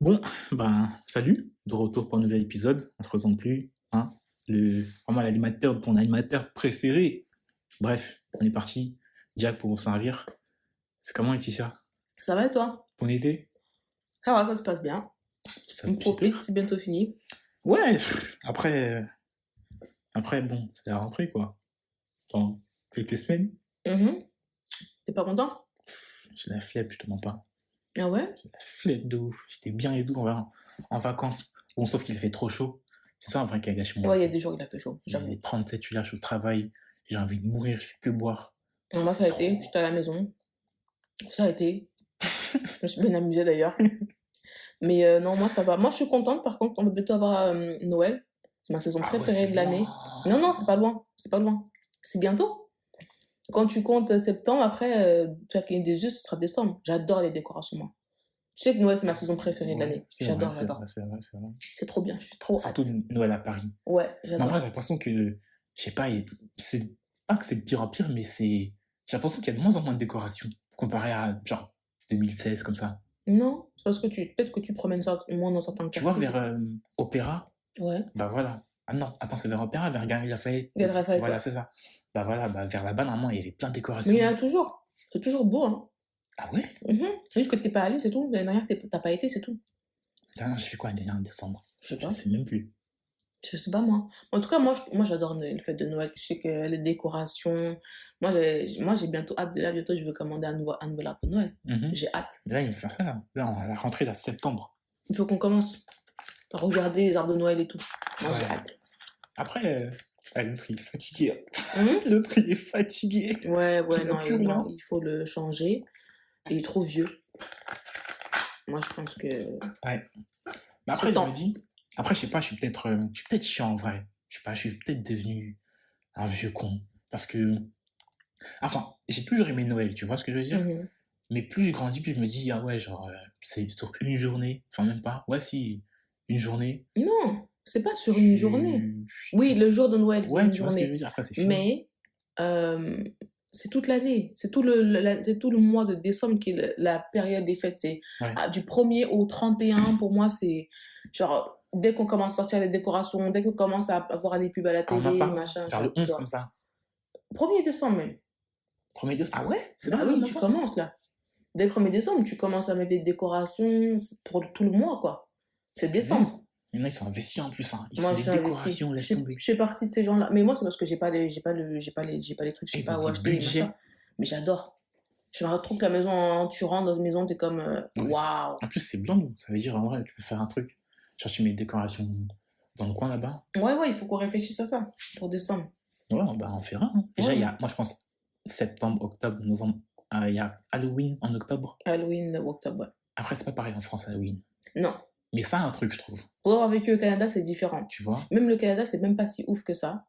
Bon, ben, salut, de retour pour un nouvel épisode, on se présente plus, hein, vraiment l'animateur, ton animateur préféré. Bref, on est parti, Jack pour vous servir. C'est comment, Laetitia? Ça va et toi? Ton été? Ça va, ça se passe bien. Ça, On profite, super. c'est bientôt fini. Ouais, après, bon, c'est la rentrée, quoi. Dans quelques semaines, Mhm. T'es pas content? j'ai la flemme, je te mens pas. Ah ouais? J'ai la flemme de ouf, j'étais bien et tout en vacances. Bon, sauf qu'il fait trop chaud. C'est ça, en vrai, qui a gâché mon Ouais, il y a été. des jours où il a fait chaud, J'ai j'avoue. 37, je suis là, je suis au travail, j'ai envie de mourir, je fais que boire. Moi, ça a Trop. été, j'étais à la maison. Ça a été. Je me suis bien amusée d'ailleurs. Mais non, moi, ça va. Moi, je suis contente, par contre, on va bientôt avoir Noël. C'est ma saison Ah ouais, préférée c'est de loin. l'année. Non, non, c'est pas loin. C'est pas loin. C'est bientôt. Quand tu comptes septembre, après, tu as cligné des yeux, ce sera décembre. J'adore les décorations, moi. Tu sais que Noël, c'est ma saison préférée de Ouais, l'année. c'est vrai, J'adore, c'est j'adore. vrai, c'est vrai, c'est vrai. C'est trop bien, je suis trop Surtout hâte. Noël à Paris. Ouais, Mais en vrai, j'ai j'adore. l'impression que, je sais pas, c'est pas que c'est de pire en pire, mais j'ai l'impression qu'il y a de moins en moins de décorations comparé à genre 2016 comme ça. Non, c'est parce que peut-être que tu promènes ça moins dans certains Tu vois, quartiers, vers c'est tout. Opéra, Ouais. bah voilà. Ah non, attends, c'est vers Opéra, vers Galerie Lafayette. Galerie Lafayette, Voilà, ouais. c'est ça. Bah voilà, bah vers là-bas, normalement, il y avait plein de Mais il y en décorations. a toujours. C'est toujours beau, hein. Ah ouais? Mhm. C'est juste que t'es pas allé, c'est tout. L'année dernière, t'as pas été, c'est tout. Dernière, j'ai fait quoi l'année dernière en décembre? Je sais Je pas. sais même plus. Je sais pas, moi. En tout cas, moi j'adore le fait de Noël. Tu sais que les décorations. Moi, j'ai bientôt hâte. Là, bientôt, je veux commander un nouvel arbre de Noël. Mhm. J'ai hâte. Là, il va faire ça, là. Là, on va la rentrée, là, septembre. Il faut qu'on commence à regarder les arbres de Noël et tout. Moi, j'ai Ouais. hâte. Après, l'autre, il est fatigué. Mhm. L'autre, il est fatigué. Ouais, Il ouais, n'a non, plus non, rien. il faut le changer. Il est trop vieux. Moi, je pense que Ouais. Mais c'est après, je me temps. dis, après, je sais pas, je suis peut-être chiant en vrai. Je sais pas, je suis peut-être devenu un vieux con. Parce que, enfin, j'ai toujours aimé Noël, tu vois ce que je veux dire? Mhm. Mais plus je grandis, plus je me dis, ah ouais, genre, c'est sur une journée. Enfin, même pas. Ouais, si, une journée. Non, c'est pas sur une journée. Oui, le jour de Noël, c'est Ouais, une tu vois ce que je journée. veux dire? Après, c'est fini. Mais euh, c'est toute l'année. C'est tout le mois de décembre qui est la période des fêtes. C'est Ouais. du 1er au 31, pour moi, c'est genre, dès qu'on commence à sortir les décorations, dès qu'on commence à voir les pubs à la Ah, on n'a télé, pas. machin, Vers le 11 comme j'adore. ça. 1er décembre même. Premier er Ah ouais? C'est Bah vrai, on oui, n'a tu pas. commences là. Dès le 1er décembre, tu commences à mettre des décorations pour tout le mois, quoi. C'est Punaise. décembre. Il y en a, ils sont investis en plus, hein. Ils se Moi, font je des suis investie. décorations, laisse tomber. Je fais partie de ces gens-là. Mais moi, c'est parce que j'ai pas les trucs, je Et sais ils ont pas où des acheter les machins. budgets. Mais j'adore. Je trouve que la maison, tu rentres dans une maison, t'es comme, Ouais. waouh. En plus, c'est blanc. Ça veut dire, en vrai, tu peux faire un truc. Genre, tu mets des décorations dans le coin là-bas. Ouais, ouais, il faut qu'on réfléchisse à ça pour décembre. Ouais, bah, on fera, hein. Déjà, Ouais. moi, je pense, septembre, octobre, novembre. Il y a Halloween en octobre. Halloween, octobre, ouais. Après, c'est pas pareil en France, Halloween. Non. Mais ça, un truc, je trouve. Pour avoir vécu au Canada, c'est différent. Tu vois? Même le Canada, c'est même pas si ouf que ça.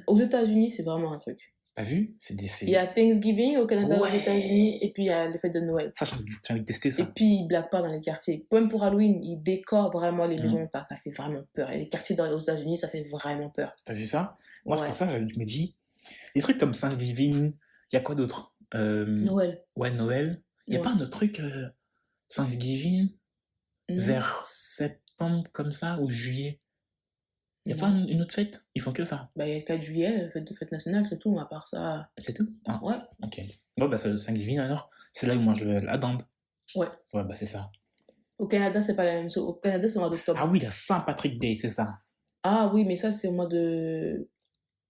Aux États-Unis, c'est vraiment un truc. T'as vu? Il y a Thanksgiving au Canada, aux Ouais! États-Unis, et puis il y a les fêtes de Noël. Ça, j'ai envie de tester Et ça. puis, ils blaguent pas dans les quartiers. Même pour Halloween, ils décorent vraiment les Mhm. maisons. Ça fait vraiment peur. Et les quartiers aux États-Unis, ça fait vraiment peur. T'as vu ça? Moi, je Ouais. pense ça, je me dis, des trucs comme Thanksgiving, il y a quoi d'autre? Noël. Ouais, Noël. Il y a Ouais. pas un autre truc, Thanksgiving, Non. vers septembre comme ça, ou juillet? Il y a pas Non. une autre fête? Ils font que ça. Bah, il y a le 4 juillet, fête nationale, c'est tout. À part ça. C'est tout? Ah, Ouais. ok. Bon, bah, c'est le Thanksgiving alors. C'est là où on mange la dinde. Ouais. Ouais, bah, c'est ça. Au Canada, c'est pas la même chose. Au Canada, c'est au mois d'octobre. Ah oui, la Saint-Patrick Day, c'est ça. Ah oui, mais ça, c'est au mois de.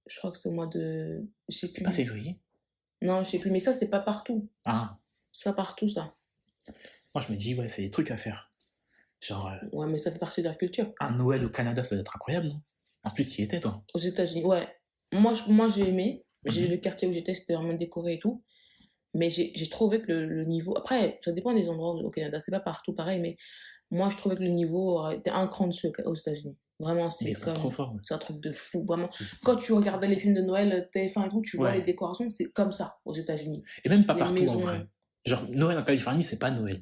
Je crois que c'est au mois de. Je sais C'est plus. pas février? Non, je sais plus. Mais ça, c'est pas partout. Ah, C'est pas partout, ça. moi, je me dis, ouais, c'est des trucs à faire. Genre, Ouais, mais ça fait partie de la culture. un Noël au Canada, ça doit être incroyable, non? En plus, tu y étais, toi. Aux États-Unis, ouais. Moi j'ai aimé. J'ai Mhm. le quartier où j'étais, c'était vraiment décoré et tout. Mais j'ai trouvé que le niveau. Après, ça dépend des endroits au Canada. C'est pas partout pareil, mais moi, je trouvais que le niveau était un cran dessus aux États-Unis. Vraiment, Mais c'est ils sont trop comme. forts, ouais. C'est un truc de fou. Vraiment. Ils sont- Quand tu regardais les films de Noël, TF1 et tout, tu vois Ouais. les décorations, c'est comme ça aux États-Unis. Et même pas Les partout, en maisons. vrai. Genre, Noël en Californie, c'est pas Noël.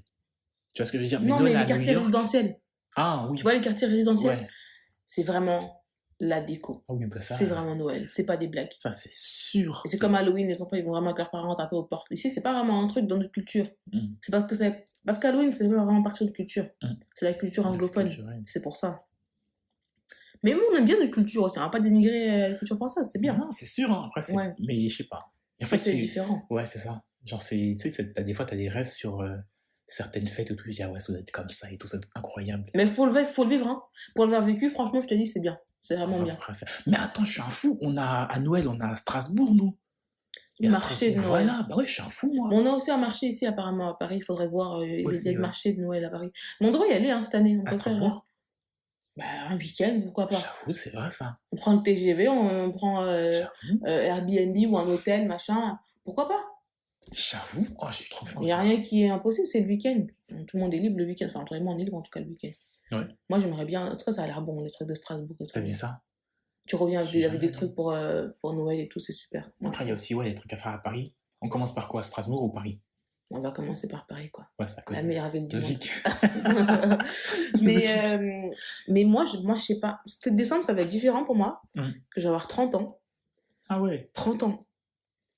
Tu vois ce que je veux dire? Mais Non, mais Noël les à New quartiers York. résidentiels. Ah oui. Tu vois les quartiers résidentiels? Ouais. C'est vraiment la déco. Ah oui, bah C'est ça, vraiment Noël, c'est pas des blagues. ça c'est sûr. Et c'est comme Halloween, les enfants ils vont vraiment avec leurs parents taper aux portes. Ici, c'est pas vraiment un truc dans notre culture. Mm, C'est parce qu'Halloween, c'est pas vraiment partie de notre culture. mm. C'est la culture C'est anglophone. culturel. C'est pour ça. Mais nous, on aime bien notre culture aussi. On va pas dénigrer la culture française, c'est bien. Non, c'est sûr, hein. Après, Ouais. mais je sais pas. En Ça, fait, c'est différent. ouais, c'est ça. Genre, tu sais, des fois, t'as des rêves sur certaines fêtes et tout. Tu dis, ah ouais, ça doit être comme ça et tout, ça doit être incroyable. Mais faut le vivre, hein. Pour l'avoir vécu, franchement, je te dis, c'est bien. C'est vraiment Enfin, bien. mais attends, je suis un fou. À Noël, on a Strasbourg, nous. Il y a Marché de Noël. Voilà, bah ouais, je suis un fou, moi. Mais on a aussi un marché ici, apparemment, à Paris. Il faudrait voir. Il y a le Ouais. marché de Noël à Paris. Mais on devrait y aller, hein, cette année. On À peut faire Strasbourg, un week-end, pourquoi pas. j'avoue, c'est vrai, ça. On prend le TGV, on prend J'avoue, Airbnb ou un hôtel, machin. Pourquoi pas? j'avoue. Oh, je suis trop Il fort. n'y a rien qui est impossible, c'est le week-end. Tout le monde est libre le week-end. Enfin, toi et moi, on est libre en tout cas le week-end. Ouais. Moi, j'aimerais bien. En tout cas, ça a l'air bon, les trucs de Strasbourg et tout. T'as vu ça? Tu reviens J'ai avec des jamais trucs pour Noël et tout, c'est super. Après, il y a aussi des trucs à faire à Paris. On commence par quoi? Strasbourg ou Paris? On va commencer par Paris, quoi. Ouais, c'est à cause La de meilleure ville du monde. logique. Mais moi, je sais pas. Décembre, ça va être différent pour moi. Mm. Que je vais avoir 30 ans. Ah ouais, 30 ans.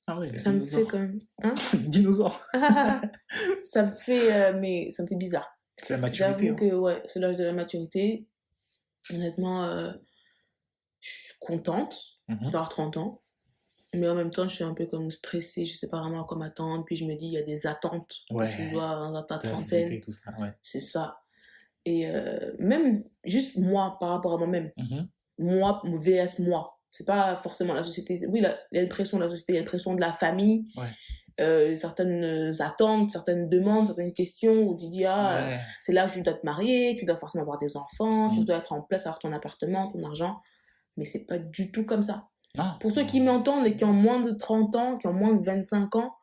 ah ouais, Ça me fait quand même. Hein? Dinosaure. Ça me fait, mais ça me fait bizarre. C'est la maturité. J'avoue que, ouais, c'est l'âge de la maturité. Honnêtement, je suis contente Mhm. d'avoir 30 ans. Mais en même temps, je suis un peu comme stressée. Je sais pas vraiment comment attendre. Puis je me dis, il y a des attentes Ouais. que tu dois avoir dans ta De la trentaine. société, tout ça, ouais. C'est ça. Et même juste moi, par rapport à moi-même. Mhm. Moi, VS moi. C'est pas forcément la société. Oui, il y a une pression de la société, il y a une pression de la famille. Ouais. Certaines attentes, certaines demandes, certaines questions où tu dis, Ouais. c'est là où tu dois te marier, tu dois forcément avoir des enfants, tu Mm. dois être en place, avoir ton appartement, ton argent. Mais c'est pas du tout comme ça. Non. Pour ceux qui m'entendent et qui ont moins de 30 ans, qui ont moins de 25 ans,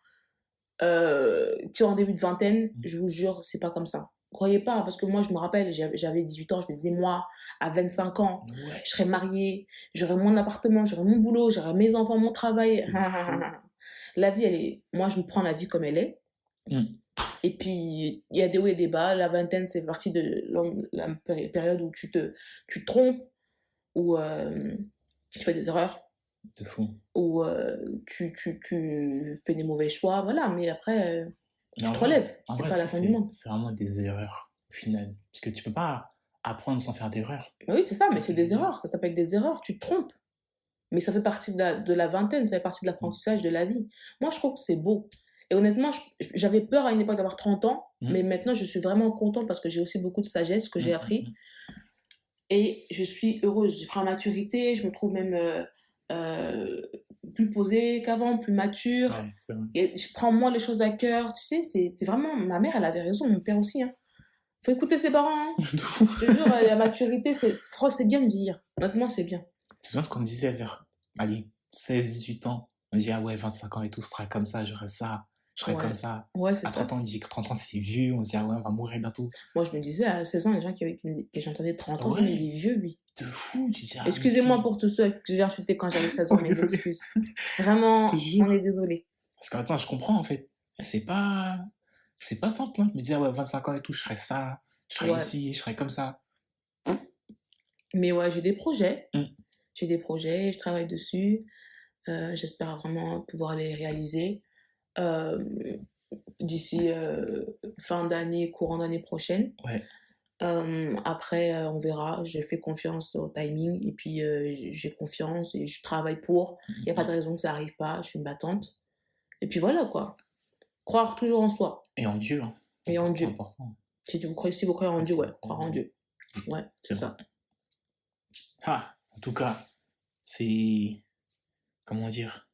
qui sont en début de vingtaine, je vous jure, c'est pas comme ça. Croyez pas, parce que moi, je me rappelle, j'avais 18 ans, je me disais, moi, à 25 ans, Ouais. je serais mariée, j'aurais mon appartement, j'aurais mon boulot, j'aurais mes enfants, mon travail. C'est fou. La vie, elle est... Moi, je me prends la vie comme elle est. Mm. Et puis, il y a des hauts et des bas. La vingtaine, c'est partie de la période où tu te trompes, où tu fais des erreurs, De fou. où tu fais des mauvais choix. Voilà, mais après, Mais tu en te vrai- relèves. en C'est vrai, pas la est-ce que fin du monde. c'est vraiment des erreurs, au final. Parce que tu peux pas apprendre sans faire d'erreurs. Bah oui, c'est ça, mais c'est des erreurs. Ça s'appelle des erreurs. Tu te trompes. Mais ça fait partie de la vingtaine, ça fait partie de l'apprentissage de la vie. Moi, je trouve que c'est beau. Et honnêtement, j'avais peur à une époque d'avoir 30 ans, mais maintenant, je suis vraiment contente parce que j'ai aussi beaucoup de sagesse que j'ai appris. Et je suis heureuse. J'ai pris en maturité, je me trouve même plus posée qu'avant, plus mature. Ouais, c'est vrai. Et je prends moins les choses à cœur. Tu sais, c'est vraiment... Ma mère, elle avait raison, mon père aussi. Hein. Faut écouter ses parents. Hein. De fou. Je te jure, la maturité, c'est bien de vieillir. Honnêtement, c'est bien. Tu te souviens ce qu'on me disait vers, allez, 16, 18 ans? On me dit, ah ouais, 25 ans et tout, ce sera comme ça, j'aurai ça, je serai Ouais. comme ça. Ouais, c'est À ça. 30 ans, on dit que 30 ans, c'est vieux, on se dit, ah ouais, on va mourir bientôt. Moi, je me disais, à 16 ans, les gens que j'entendais 30 ans, je me Ouais. disais, il est vieux, lui. De fou, tu dis, ah, Excusez-moi mais pour tous ceux que j'ai insultés quand j'avais 16 ans, Oh, mes désolé. excuses. Vraiment, Je te jure. on est désolé. Parce que maintenant, je comprends, en fait. C'est pas simple, hein. Me dire, ouais, 25 ans et tout, je serai ça, je serai Ouais. ici, je serai comme ça. Mais ouais, j'ai des projets. Mm. J'ai des projets, je travaille dessus. J'espère vraiment pouvoir les réaliser d'ici fin d'année, courant d'année prochaine. Ouais. Après, on verra. J'ai fait confiance au timing et puis j'ai confiance et je travaille pour. Il n'y a pas de raison que ça n'arrive pas. Je suis une battante. Et puis voilà, quoi. Croire toujours en soi Et en Dieu, hein. et en Dieu. C'est important. Si vous croyez en Dieu, ouais, croire en Dieu. Ouais, c'est C'est ça. Ah, en tout cas, c'est, comment dire,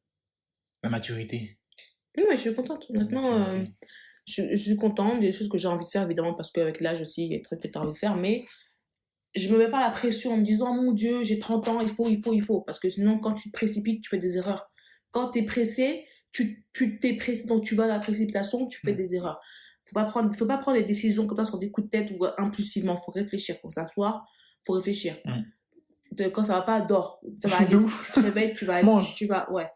la maturité. Oui, mais je suis contente. Honnêtement, je suis contente des choses que j'ai envie de faire, évidemment, parce qu'avec l'âge aussi, il y a des trucs que tu as envie de faire, mais je me mets pas la pression en me disant, mon Dieu, j'ai 30 ans, il faut. Parce que sinon, quand tu te précipites, tu fais des erreurs. Quand tu es pressé, tu t'es pressé, donc tu vas dans la précipitation, tu fais des erreurs. Faut pas prendre des décisions comme ça sur des coups de tête ou impulsivement. Faut réfléchir, faut s'asseoir, faut réfléchir. Quand ça va pas, dors. Ça va aller. Tu te réveilles, tu vas Mange. ouais.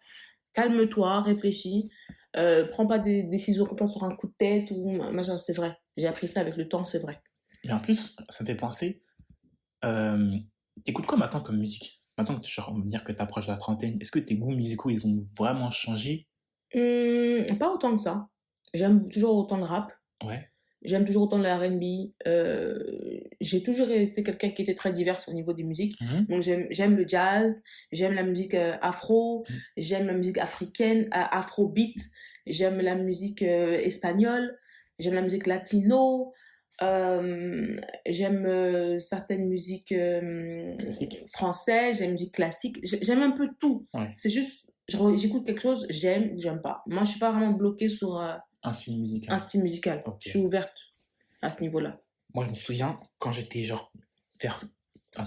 Calme-toi, réfléchis. Prends pas des décisions comme ça sur un coup de tête ou machin, c'est vrai. J'ai appris ça avec le temps, c'est vrai. Mais en plus, ça me fait penser, t'écoutes quoi maintenant comme musique? Maintenant que genre, on va dire que tu approches de la trentaine, est-ce que tes goûts musicaux, ils ont vraiment changé? Pas autant que ça. J'aime toujours autant le rap. Ouais. J'aime toujours autant le R&B. J'ai toujours été quelqu'un qui était très divers au niveau des musiques. Mhm. Donc j'aime le jazz, j'aime la musique afro, Mhm. j'aime la musique africaine, afrobeat, j'aime la musique espagnole, j'aime la musique latino, j'aime certaines musiques Classique. françaises, j'aime musique classique, j'aime un peu tout. Ouais. C'est juste, j'écoute quelque chose, j'aime ou j'aime pas. Moi, je suis pas vraiment bloquée sur Un style un musical. style musical. Ok. Je suis ouverte à ce niveau-là. Moi, je me souviens, quand j'étais genre vers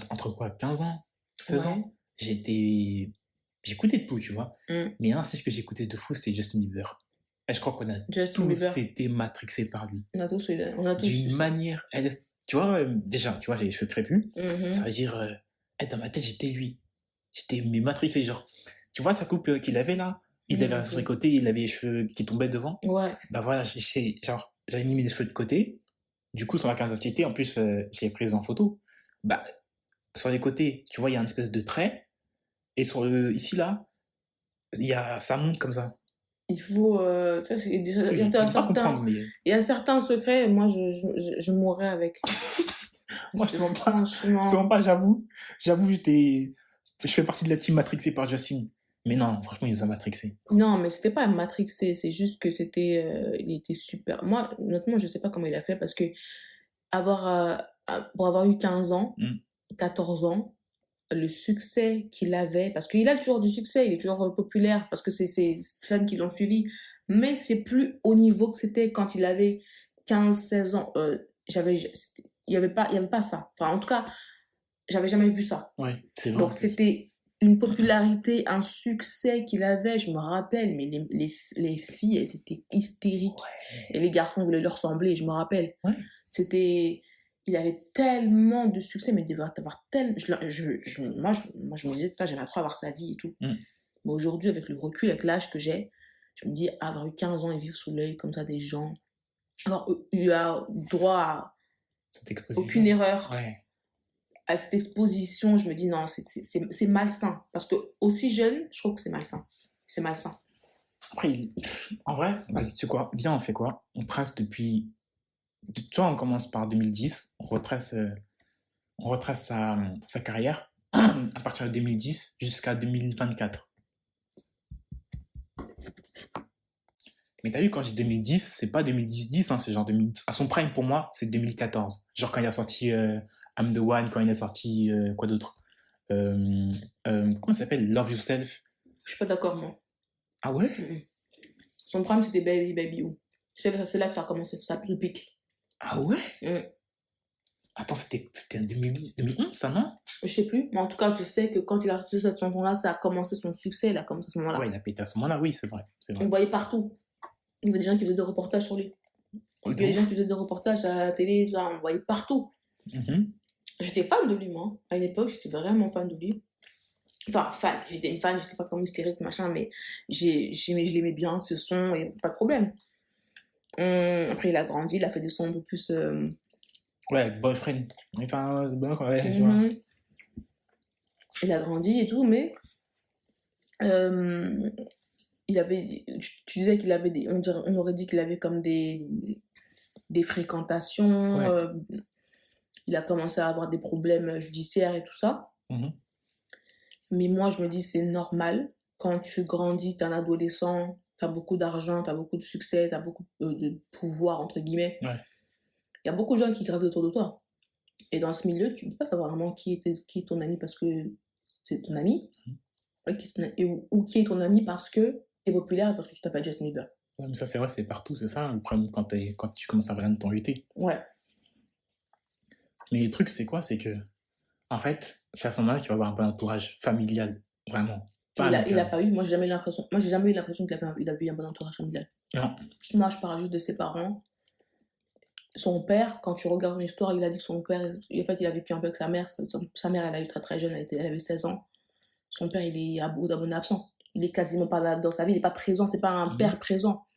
entre quoi, 15 ans, 16 ans, j'écoutais de tout, tu vois. Mais un artiste que j'écoutais de fou, c'était Justin Bieber. Et je crois qu'on a Justin Bieber, tous été matrixés par lui. on a tous D'une eu ça. manière, tu vois, déjà, tu vois, j'ai les cheveux crépus. Mhm. Ça veut dire, dans ma tête, j'étais lui. J'étais mais matrixé, genre. Tu vois sa coupe qu'il avait là? Il avait sur les côtés, il avait les cheveux qui tombaient devant. Ouais. Bah voilà, genre, j'avais mis mes cheveux de côté. Du coup, sur la carte d'identité, en plus, j'ai pris en photo. Bah, sur les côtés, tu vois, il y a une espèce de trait. Et ici, là, ça monte comme ça. Il faut. Tu sais, il Oui, y a faut pas comprendre, mais... il y a certains secrets, moi, je mourrais avec. Moi, je te mens pas. Franchement. Je te mens pas, j'avoue. J'avoue, je fais partie de la team matrixée par Justin. Mais non, franchement, il nous a matrixé. Non, mais c'était pas matrixé, c'est juste que il était super. Moi, honnêtement, je sais pas comment il a fait parce que pour avoir eu 15 ans, 14 ans, le succès qu'il avait, parce qu'il a toujours du succès, il est toujours populaire parce que c'est ses fans qui l'ont suivi, mais c'est plus au niveau que c'était quand il avait 15-16 ans. Il y avait pas ça. Enfin, en tout cas, j'avais jamais vu ça. Ouais, c'est vrai. Donc, c'était une popularité, un succès qu'il avait, je me rappelle, mais les filles, elles étaient hystériques. Ouais. Et les garçons voulaient leur ressembler, je me rappelle. Ouais. Il avait tellement de succès, mais il devait avoir tellement... Moi, je me disais, j'aimerais trop avoir sa vie et tout. Mais aujourd'hui, avec le recul, avec l'âge que j'ai, je me dis, avoir eu 15 ans et vivre sous l'œil comme ça des gens, avoir eu droit à aucune erreur, à cette exposition, je me dis, non, c'est malsain. Parce que aussi jeune, je trouve que c'est malsain. C'est malsain. Après, en vrai, vas-y, tu sais quoi, viens, on fait quoi? On trace depuis... Tu vois, on commence par 2010, on retrace sa carrière à partir de 2010 jusqu'à 2024. Mais t'as vu, quand je dis 2010, c'est pas 2010-10, hein, c'est genre à son prime pour moi, c'est 2014. Genre quand il a sorti I'm the One, quand il a sorti quoi d'autre? Comment ça s'appelle? Love Yourself. Je suis pas d'accord, moi. Ah ouais? Son prime, c'était Baby Baby Ooh. C'est là que ça a commencé, ça a pris le pic. Ah ouais? Attends, c'était en 2010, 2011, ça, non? Je sais plus, mais en tout cas, je sais que quand il a sorti cette chanson-là, ça a commencé son succès, il a commencé à ce moment-là. Ouais, il a pété à ce moment-là, oui, c'est vrai. On le voyait partout. Il y avait des gens qui faisaient des reportages sur lui. Il y avait des gens qui faisaient des reportages à la télé, on le voyait partout. J'étais fan de lui, moi. À une époque, j'étais vraiment fan de lui. Enfin, fan. J'étais une fan, j'étais pas comme hystérique, machin, mais je l'aimais bien, ce son, et pas de problème. Après, il a grandi, il a fait des sons un peu plus... Ouais, boyfriend. Enfin, ouais, tu vois. Il a grandi et tout, mais... il avait... Tu disais qu'il avait des... On aurait dit qu'il avait comme des fréquentations. Ouais. Il a commencé à avoir des problèmes judiciaires et tout ça. Mais moi, je me dis, c'est normal. Quand tu grandis, t'es un adolescent, t'as beaucoup d'argent, t'as beaucoup de succès, t'as beaucoup de pouvoir, entre guillemets. Ouais. Il y a beaucoup de gens qui gravitent autour de toi. Et dans ce milieu, tu ne peux pas savoir vraiment qui est ton ami parce que c'est ton ami, ou qui est ton ami parce que t'es populaire et parce que tu t'appelles Justin Bieber. Ouais, mais ça, c'est vrai, c'est partout, c'est ça, le problème quand tu commences à avoir une notoriété. Ouais. Mais le truc, c'est quoi? C'est que, en fait, c'est à ce moment-là qu'il va avoir un bon entourage familial, vraiment. Il a pas eu, moi, j'ai jamais eu l'impression qu'il avait eu un bon entourage familial. Non. Moi, je parle juste de ses parents. Son père, quand tu regardes l'histoire, il a dit que son père, en fait, il a vécu un peu avec sa mère. Sa mère, elle a eu très très jeune, elle avait 16 ans. Son père, il est aux abonnés absents. Il est quasiment pas là dans sa vie, il n'est pas présent, c'est pas un père présent.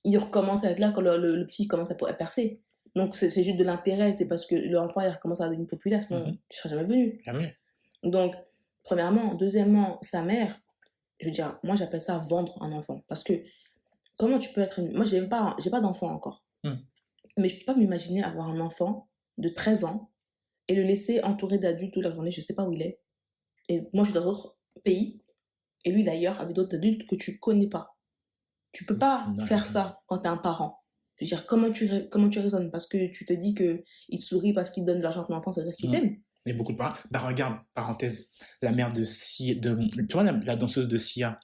Il recommence à être là quand le petit commence à percer. Donc, c'est juste de l'intérêt, c'est parce que l'enfant, il recommence à devenir populaire, sinon tu ne serais jamais venu. Jamais. Donc, Premièrement. Deuxièmement, sa mère, je veux dire, moi j'appelle ça vendre un enfant. Parce que comment tu peux être... Moi j'ai pas d'enfant encore. Mais je peux pas m'imaginer avoir un enfant de 13 ans et le laisser entouré d'adultes toute la journée, je sais pas où il est. Et moi je suis dans un autre pays et lui d'ailleurs avec d'autres adultes que tu connais pas. Tu peux pas faire ça quand tu es un parent. Je veux dire, comment tu raisonnes? Parce que tu te dis qu'il sourit parce qu'il donne de l'argent à ton enfant, ça veut dire qu'il t'aime. Il y a beaucoup de parents. Bah, regarde, parenthèse, la mère de Sia, tu vois, la danseuse de Sia.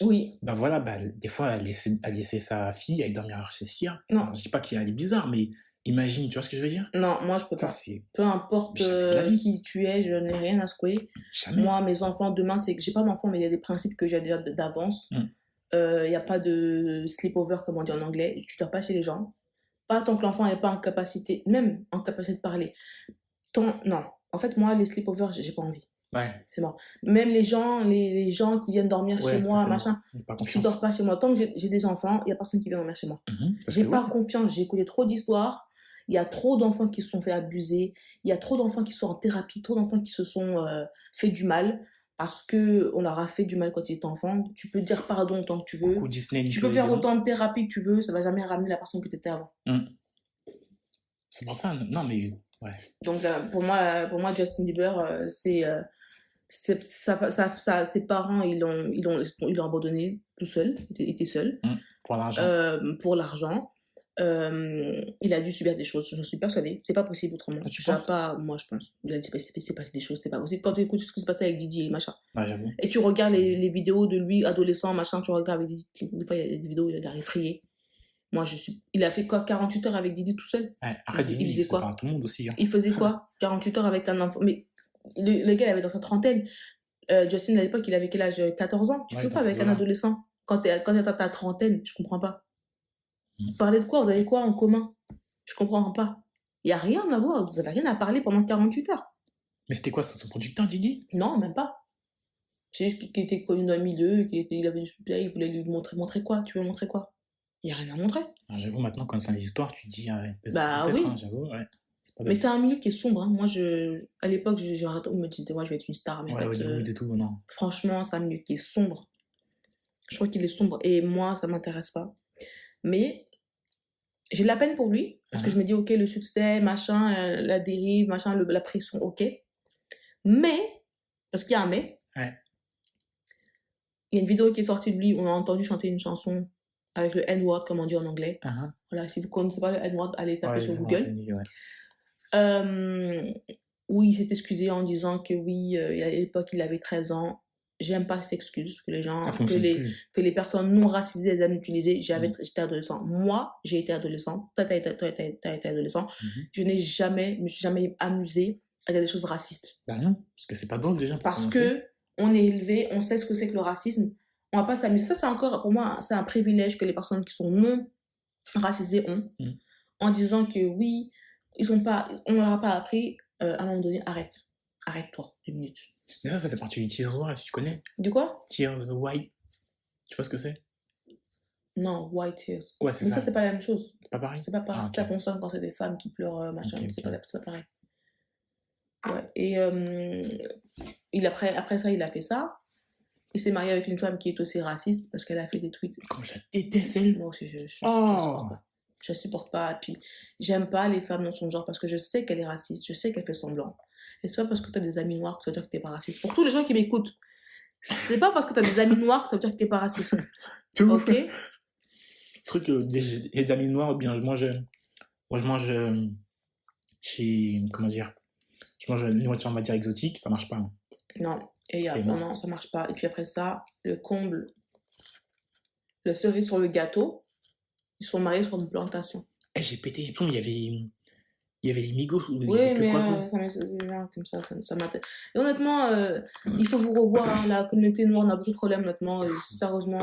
Oui. Bah voilà, bah, des fois, elle laissait sa fille aller dormir chez Sia. Non. Alors, je dis pas qu'elle est bizarre, mais imagine, tu vois ce que je veux dire? Non, moi, je peux pas. Peu importe qui tu es, je n'ai rien à secouer. Jamais. Moi, mes enfants, demain, c'est que j'ai pas d'enfants, mais il y a des principes que j'ai déjà d'avance. Il n'y a pas de sleepover, comme on dit en anglais. Tu dors pas chez les gens. Pas tant que l'enfant n'est pas en capacité, même en capacité de parler. Non. En fait, moi, les sleepovers, j'ai pas envie. Ouais. C'est mort. Même les gens qui viennent dormir chez moi, machin, tu dors pas chez moi. Tant que j'ai des enfants, il n'y a personne qui vient dormir chez moi. J'ai pas confiance. J'ai écouté trop d'histoires. Il y a trop d'enfants qui se sont fait abuser. Il y a trop d'enfants qui sont en thérapie. Trop d'enfants qui se sont fait du mal. Parce qu'on leur a fait du mal quand ils étaient enfants. Tu peux dire pardon tant que tu veux. Tu peux faire autant de thérapie que tu veux. Ça va jamais ramener la personne que tu étais avant. C'est pour ça. Non, mais... Ouais. Donc pour moi Justin Bieber ses parents ils l'ont abandonné tout seul, il était seul pour l'argent. Il a dû subir des choses, j'en suis persuadée, c'est pas possible autrement. Tu penses? Moi je pense il a dû c'est pas des choses, c'est pas possible quand tu écoutes ce qui se passait avec Didi et machin. J'avoue. Et tu regardes les vidéos de lui adolescent machin, tu regardes avec Didi, des fois il y a des vidéos où il a effrayé. Moi, il a fait quoi 48 heures avec Didi tout seul? Après, Didi, il faisait quoi? Tout le monde aussi. Il faisait quoi 48 heures avec un enfant? Mais le gars, il avait dans sa trentaine. Justin, à l'époque, il avait quel âge? 14 ans? Tu peux pas avec un adolescent. Quand t'es à ta trentaine, je comprends pas. Vous parlez de quoi? Vous avez quoi en commun? Je comprends pas. Il y a rien à voir. Vous avez rien à parler pendant 48 heures. Mais c'était quoi? C'était son producteur, Didi? Non, même pas. C'est juste qu'il était connu dans le milieu, il avait du supplément, il voulait lui montrer quoi? Tu veux montrer quoi? Il n'y a rien à montrer. J'avoue, maintenant, quand c'est une histoire, tu dis... bah oui. J'avoue, ouais. Mais c'est un milieu qui est sombre. Hein. Moi, à l'époque, on me disait, je vais être une star. Mais non. Franchement, c'est un milieu qui est sombre. Je crois qu'il est sombre. Et moi, ça ne m'intéresse pas. Mais j'ai de la peine pour lui. Parce que je me dis, ok, le succès, machin, la dérive, machin, la pression, ok. Mais, parce qu'il y a un mais. Ouais. Il y a une vidéo qui est sortie de lui. On a entendu chanter une chanson avec le N-word, comme on dit en anglais. Voilà, si vous ne connaissez pas le N-word, allez taper sur Google. Où il s'est excusé en disant que oui, à l'époque, il avait 13 ans. J'aime pas cette excuse que les gens, que les personnes non racisées aiment utiliser. J'étais adolescent. Moi, j'ai été adolescent. Toi, t'as été adolescent. Je me suis jamais amusée à dire des choses racistes. Bah non, parce que c'est pas drôle déjà. Parce que on est élevé, on sait ce que c'est que le racisme. On va pas s'amuser. Ça, c'est encore, pour moi, c'est un privilège que les personnes qui sont non racisées ont. En disant que oui, on leur a pas appris, à un moment donné, arrête-toi 2 minutes. Mais ça fait partie du Tears White, tu connais? Du quoi? Tears White. Tu vois ce que c'est? Non, White Tears. Ouais, c'est mais ça, c'est pas la même chose. C'est pas pareil? C'est pas pareil. Ça concerne quand c'est des femmes qui pleurent, machin, c'est pas pareil. Ouais, et après ça, il a fait ça. Il s'est marié avec une femme qui est aussi raciste parce qu'elle a fait des tweets. Comment je la déteste, elle? Moi aussi, je supporte pas. Je supporte pas. Et puis, j'aime pas les femmes dans son genre parce que je sais qu'elle est raciste. Je sais qu'elle fait semblant. Et c'est pas parce que t'as des amis noirs que ça veut dire que t'es pas raciste. Pour tous les gens qui m'écoutent, c'est pas parce que t'as des amis noirs que ça veut dire que t'es pas raciste. Ok? Le truc, les amis noirs, bien, je mange chez, comment dire, je mange une nourriture, on va dire, exotique, ça marche pas. Hein. Non. Et non, ça marche pas. Et puis après ça, le comble, le cerise sur le gâteau, ils sont mariés sur une plantation. J'ai pété les plombs, il y avait les Migos. Oui, mais ça m'a comme ça m'a... Et honnêtement, il faut vous revoir, hein, la communauté noire, on a beaucoup de problèmes, honnêtement, et sérieusement,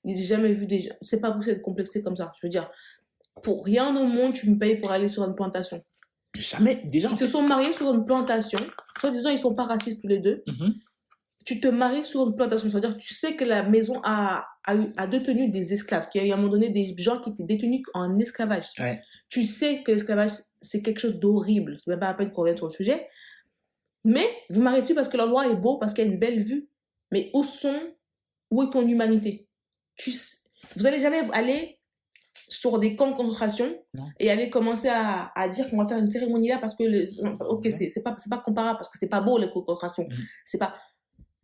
j'ai jamais vu des gens... C'est pas possible d'être complexé comme ça, je veux dire, pour rien au monde, tu me payes pour aller sur une plantation. Jamais, déjà... Ils se sont mariés sur une plantation, soit disant ils sont pas racistes tous les deux, tu te maries sur une plantation, c'est-à-dire tu sais que la maison a détenu des esclaves, qu'il y a à un moment donné des gens qui étaient détenus en esclavage. Ouais. Tu sais que l'esclavage, c'est quelque chose d'horrible. C'est même pas la peine qu'on revienne sur le sujet. Mais vous mariez-tu parce que l'endroit est beau, parce qu'il y a une belle vue. Mais où est ton humanité? Vous n'allez jamais aller sur des camps de concentration et aller commencer à dire qu'on va faire une cérémonie là parce que ok, c'est pas comparable parce que c'est pas beau les camps de concentration. C'est pas.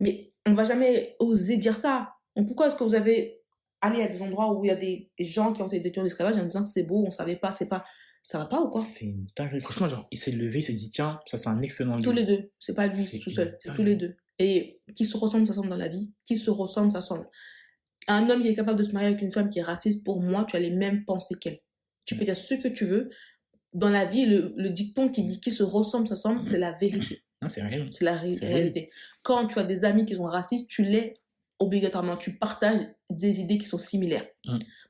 Mais on va jamais oser dire ça. Donc pourquoi est-ce que vous avez allé à des endroits où il y a des gens qui ont été détenus d'esclavage en disant que c'est beau, on savait pas, c'est pas. Ça va pas ou quoi? C'est une dinguerie. Franchement, genre, il s'est levé, il s'est dit, tiens, ça c'est un excellent Tous livre. les deux. C'est pas lui tout seul. C'est tous les deux. Et qui se ressemble, s'assemble dans la vie. Qui se ressemble, s'assemble. Un homme qui est capable de se marier avec une femme qui est raciste, pour moi, tu as les mêmes pensées qu'elle. Tu peux dire ce que tu veux. Dans la vie, le dicton qui dit qui se ressemble, s'assemble, c'est la vérité. Non, c'est réel. C'est la réalité. Quand tu as des amis qui sont racistes, tu l'es obligatoirement. Tu partages des idées qui sont similaires.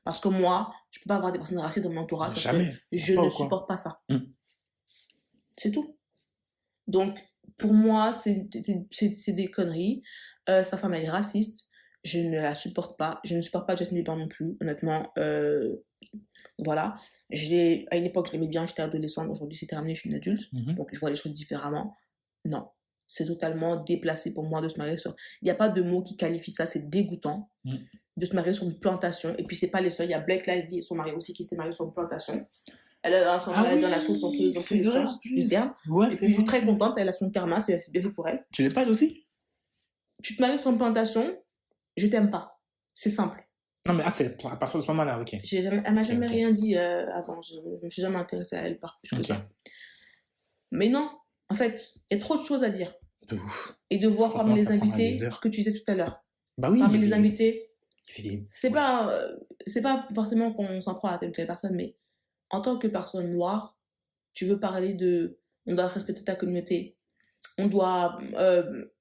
Parce que moi, je peux pas avoir des personnes racistes dans mon entourage. Jamais. Je ne supporte pas ça. C'est tout. Donc, pour moi, c'est des conneries. Sa femme, elle est raciste. Je ne la supporte pas. Je ne supporte pas Justin Bieber non plus, honnêtement. Voilà. À une époque, je l'aimais bien, j'étais adolescente. Aujourd'hui, c'est terminé, je suis une adulte. Donc, je vois les choses différemment. Non. C'est totalement déplacé pour moi de se marier sur... Il n'y a pas de mot qui qualifie ça, c'est dégoûtant de se marier sur une plantation. Et puis, c'est pas les seuls. Il y a Blake Lively et son mari aussi qui s'étaient mariés sur une plantation. Elle a son mari dans la sauce, donc tous les sens du terme. Ouais, et puis, je suis très contente, elle a son karma, c'est bien fait pour elle. Tu l'es pas elle aussi? Tu te maries sur une plantation, je t'aime pas. C'est simple. Non, mais c'est à partir de ce moment-là, ok. Elle m'a jamais rien dit avant. Je ne me suis jamais intéressée à elle par plus que ça. Mais non, en fait, il y a trop de choses à dire. De ouf. Et de voir parmi les invités, ce que tu disais tout à l'heure. Bah oui. Parmi les invités, c'est pas forcément qu'on s'en prend à telle ou telle personne, mais en tant que personne noire, tu veux parler de... On doit respecter ta communauté. On doit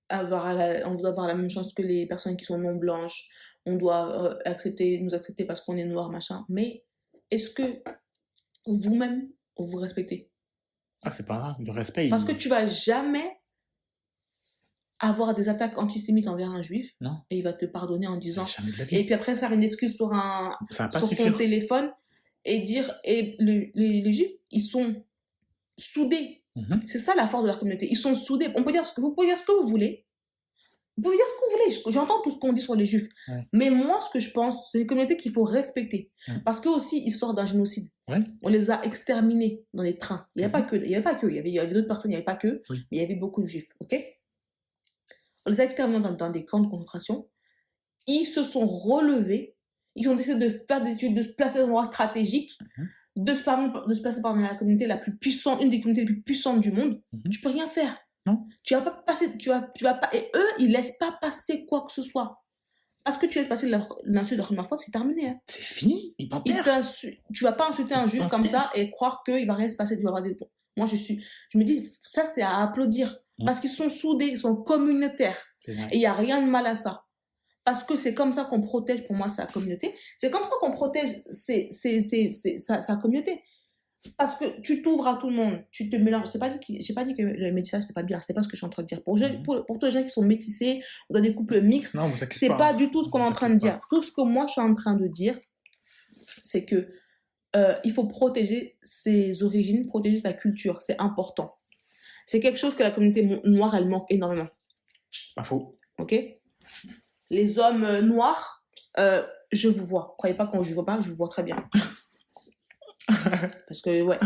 avoir la même chance que les personnes qui sont non blanches. On doit nous accepter parce qu'on est noir, machin. Mais est-ce que vous-même, vous respectez? Ah, c'est pas grave. Le respect, parce que tu vas jamais avoir des attaques antisémites envers un juif. Non. Et il va te pardonner en disant... Jamais de la vie. Et puis après, faire une excuse sur ton téléphone et dire... Et les juifs, ils sont soudés. C'est ça la force de leur communauté. Ils sont soudés. Vous pouvez dire ce que vous voulez. Vous pouvez dire ce que vous voulez. J'entends tout ce qu'on dit sur les juifs. Mais moi, ce que je pense, c'est une communauté qu'il faut respecter. Parce qu'eux aussi, ils sortent d'un génocide. On les a exterminés dans les trains. Il n'y avait pas que. Il y avait d'autres personnes, il n'y avait pas que. Mais il y avait beaucoup de juifs. Ok? On les a exterminés dans des camps de concentration. Ils se sont relevés. Ils ont décidé de faire des études, de se placer dans un endroit stratégique. De se placer parmi la communauté la plus puissante, une des communautés les plus puissantes du monde, tu peux rien faire. Non. Tu vas pas passer, tu vas pas, et eux, ils laissent pas passer quoi que ce soit. Parce que tu laisses passer l'insulte la première fois, c'est terminé. Hein. C'est fini, tu vas pas insulter un juif comme ça et croire qu'il va rien se passer, tu vas avoir des... Moi, je me dis, ça c'est à applaudir. Parce qu'ils sont soudés, ils sont communautaires. Et il y a rien de mal à ça. Parce que c'est comme ça qu'on protège, pour moi, sa communauté. C'est comme ça qu'on protège sa communauté. Parce que tu t'ouvres à tout le monde. Tu te mélanges. J'ai pas dit que le métissage, c'est pas bien. C'est pas ce que je suis en train de dire. Pour tous les gens qui sont métissés, ou dans des couples mixtes, c'est pas du tout ce qu'on est en train de dire. Tout ce que moi, je suis en train de dire, c'est que il faut protéger ses origines, protéger sa culture. C'est important. C'est quelque chose que la communauté noire, elle manque énormément. Pas faux. Ok? Les hommes noirs, je vous vois. Croyez pas quand je vous vois pas, je vous vois très bien. Parce que, ouais.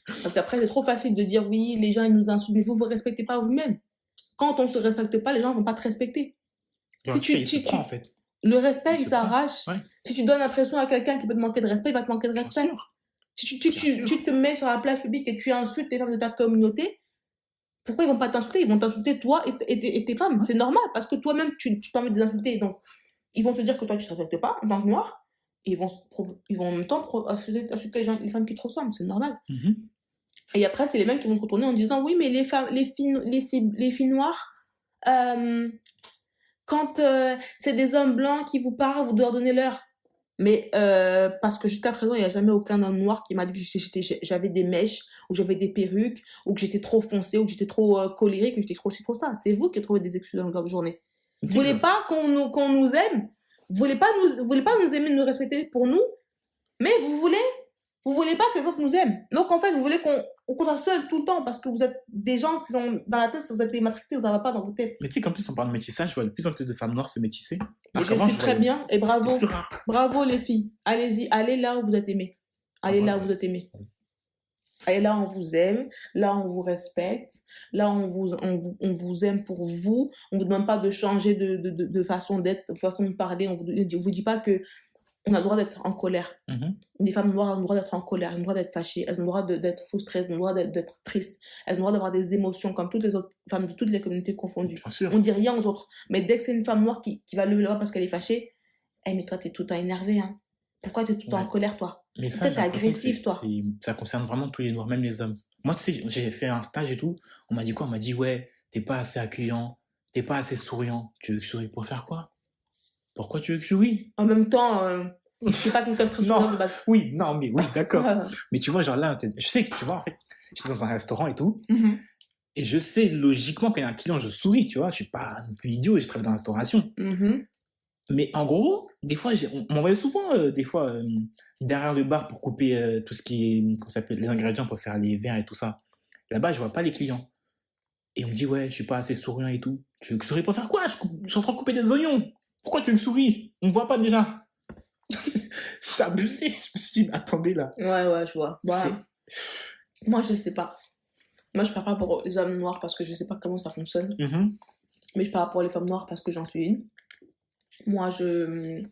Parce qu'après, c'est trop facile de dire oui, les gens, ils nous insultent, mais vous respectez pas vous-même. Quand on se respecte pas, les gens vont pas te respecter. Le respect, il se prend, en fait. Le respect, il s'arrache. Ouais. Si tu donnes l'impression à quelqu'un qui peut te manquer de respect, il va te manquer de respect. Si tu te mets sur la place publique et tu insultes les femmes de ta communauté, pourquoi ils vont pas t'insulter? Ils vont t'insulter toi et tes femmes. C'est normal parce que toi-même, tu permets de les insulter. Donc, ils vont te dire que toi, tu ne te respectes pas en tant que noir. Et ils vont en même temps insulter les femmes qui te ressemblent. C'est normal. Et après, c'est les mêmes qui vont te retourner en disant oui, mais les filles noires, quand c'est des hommes blancs qui vous parlent, vous devez donner l'heure. Mais parce que jusqu'à présent, il n'y a jamais aucun homme noir qui m'a dit que j'avais des mèches, ou j'avais des perruques, ou que j'étais trop foncée, ou que j'étais trop colérique, ou que j'étais trop ci, trop ça. C'est vous qui avez trouvé des excuses dans le longueur de journée. Vous voulez pas qu'on nous aime? Vous voulez pas nous aimer, nous respecter pour nous? Mais vous voulez pas que les autres nous aiment. Donc en fait, vous voulez on compte seul tout le temps parce que vous êtes des gens qui sont dans la tête, vous êtes matrixés, vous n'avez pas dans vos têtes. Mais tu sais qu'en plus, on parle de métissage, je vois de plus en plus de femmes noires se métisser. Et je suis très bien, et bravo. Bravo les filles. Allez-y, allez là où vous êtes aimés. Allez là où vous êtes aimés. Allez là où on vous aime, là où on vous respecte, là où on vous aime pour vous. On ne vous demande pas de changer de façon d'être, de façon de parler. On ne vous dit pas que on a le droit d'être en colère. Les femmes noires ont le droit d'être en colère, elles ont le droit d'être fâchées, elles ont le droit d'être frustrées, elles ont le droit d'être tristes, elles ont le droit d'avoir des émotions comme toutes les autres femmes de toutes les communautés confondues. Bien sûr. On ne dit rien aux autres. Mais dès que c'est une femme noire qui va lever la voix parce qu'elle est fâchée, hey, mais toi, t'es tout le temps énervé. Hein. Pourquoi t'es tout le temps en colère, toi? Mais ça, t'es agressif, toi. Ça concerne vraiment tous les noirs, même les hommes. Moi, tu sais, j'ai fait un stage et tout. On m'a dit quoi? On m'a dit, ouais, t'es pas assez accueillant, t'es pas assez souriant. Tu veux que je sourie pour faire quoi? Pourquoi tu veux que je sourie? En même temps, c'est pas quelqu'un de très non, oui, non, mais oui, d'accord. Mais tu vois, genre là, je sais que, tu vois, en fait, j'étais dans un restaurant et tout. Et je sais, logiquement, quand il y a un client, je souris, tu vois. Je suis pas non plus idiot, je travaille dans la restauration. Mais en gros, des fois, on m'envoyait souvent, des fois, derrière le bar pour couper tout ce qui est, qu'on s'appelle, les ingrédients pour faire les verres et tout ça. Là-bas, je vois pas les clients. Et on me dit, ouais, je suis pas assez souriant et tout. Tu veux que je souris pour faire quoi? Je suis en train de couper des oignons. Pourquoi tu veux que je souris? On me voit pas déjà. C'est abusé. Je me suis dit, mais attendez là. Ouais, je vois. Bah, moi, je sais pas. Moi, je parle pas pour les hommes noirs parce que je sais pas comment ça fonctionne. Mais je parle pour les femmes noires parce que j'en suis une. Moi, il